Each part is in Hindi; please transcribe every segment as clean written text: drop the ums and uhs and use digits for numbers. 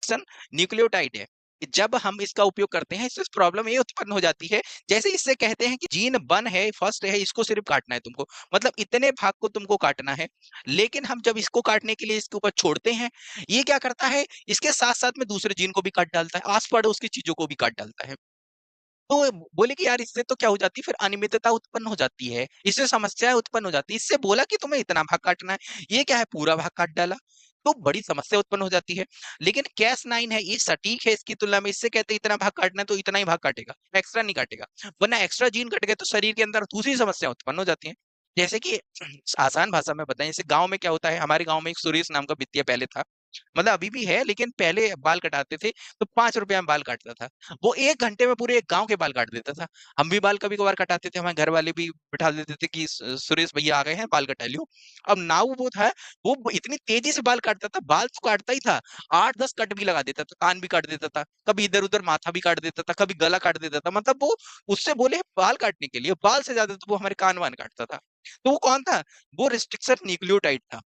न्यूक्लियोटाइड है। जब हम इसका उपयोग करते हैं इससे प्रॉब्लम ये उत्पन्न हो जाती है, जैसे इससे कहते हैं कि जीन 1 है, फर्स्ट है, इसको सिर्फ काटना है तुमको, मतलब इतने भाग को तुमको काटना है। लेकिन हम जब इसको काटने के लिए इसके ऊपर छोड़ते हैं, ये क्या करता है, इसके साथ साथ में दूसरे जीन को भी काट डालता है, आस पड़ोस की चीजों को भी काट डालता है। तो बोले कि यार इससे तो क्या हो जाती है, फिर अनियमितता उत्पन्न हो जाती है, इससे समस्याएं उत्पन्न हो जाती है। इससे बोला कि तुम्हें इतना भाग काटना है, ये क्या है, पूरा भाग काट डाला, तो बड़ी समस्या उत्पन्न हो जाती है। लेकिन Cas9 है, ये सटीक है इसकी तुलना में, इससे कहते हैं इतना भाग काटना है तो इतना ही भाग काटेगा, एक्स्ट्रा नहीं काटेगा। वरना एक्स्ट्रा जीन कट गए तो शरीर के अंदर दूसरी समस्या उत्पन्न हो जाती है। जैसे कि आसान भाषा में बताएं, जैसे गांव में क्या होता है, हमारे गांव में एक सुरेश नाम का वित्तीय पहले था, मतलब अभी भी है, लेकिन पहले बाल कटाते थे तो 5 रुपया में बाल काटता था। वो 1 घंटे में पूरे एक गांव के बाल काट देता था। हम भी बाल कभी कभार कटाते थे, हमारे घर वाले भी बिठा देते थे कि सुरेश भैया आ गए हैं, बाल कटा लियो। अब ना वो था, वो इतनी तेजी से बाल काटता था, बाल तो काटता ही था, 8-10 कट भी लगा देता था, कान भी काट देता था, कभी इधर उधर माथा भी काट देता था, कभी गला काट देता था। मतलब वो उससे बोले बाल काटने के लिए, बाल से ज्यादा तो वो हमारे कान वान काटता था। तो वो कौन था, वो रिस्ट्रिक्शन न्यूक्लियोटाइड था।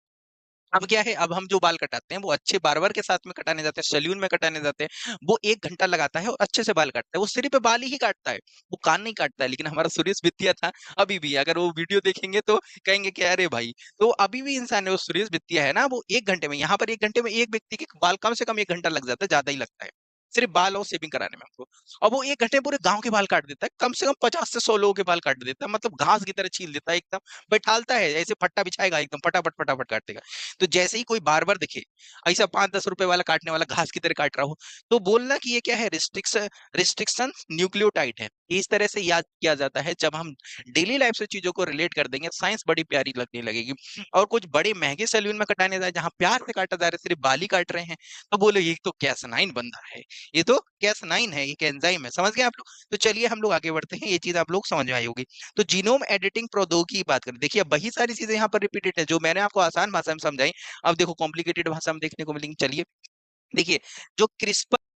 अब क्या है, अब हम जो बाल कटाते हैं वो अच्छे बार्बर के साथ में कटाने जाते हैं, सैलून में कटाने जाते हैं, वो 1 घंटा लगाता है और अच्छे से बाल काटता है, वो सिर्फ बाल ही काटता है, वो कान नहीं काटता है। लेकिन हमारा सुरेश वित्तिया था, अभी भी अगर वो वीडियो देखेंगे तो कहेंगे कि अरे भाई, तो अभी भी इंसान है वो सुरेश वित्तिया है ना, वो 1 घंटे में, यहाँ पर 1 घंटे में एक व्यक्ति के बाल कम से कम 1 घंटा लग जाता है, ज्यादा ही लगता है, सिर्फ बाल और शेविंग कराने में हमको। और वो 1 घंटे में पूरे गांव के बाल काट देता है, कम से कम 50 से 100 लोगों के बाल काट देता है, मतलब घास की तरह छील देता है एकदम, बैठालता है ऐसे फट्टा बिछाएगा एकदम, फटाफट फटाफट काटेगा। तो जैसे ही कोई बार्बर दिखे ऐसा 5-10 रुपए वाला काटने वाला घास की तरह काट रहा हो, तो बोलना कि ये क्या है, रिस्ट्रिक्शन न्यूक्लियोटाइड है। इस तरह से याद किया जाता है, जब हम डेली लाइफ से चीजों को रिलेट कर देंगे, साइंस बड़ी प्यारी लगने लगेगी। और कुछ बड़े महंगे सैलून में कटाने जाए, जहां प्यार से काटा जा रहा है, सिर्फ बाल ही काट रहे हैं, तो बोले ये तो Cas9 बंदा है, ये तो Cas9 है, एक एंजाइम है। समझ गए आप लोग? तो चलिए हम लोग आगे बढ़ते हैं, ये चीज आप लोग समझ में आई होगी। तो जीनोम एडिटिंग प्रौद्योगिकी की बात करें, देखिए अब वही सारी चीजें यहाँ पर रिपीटेड है जो मैंने आपको आसान भाषा में समझाई, अब देखो कॉम्प्लिकेटेड भाषा में देखने को मिलेंगी। चलिए देखिए, जो क्रिस्पर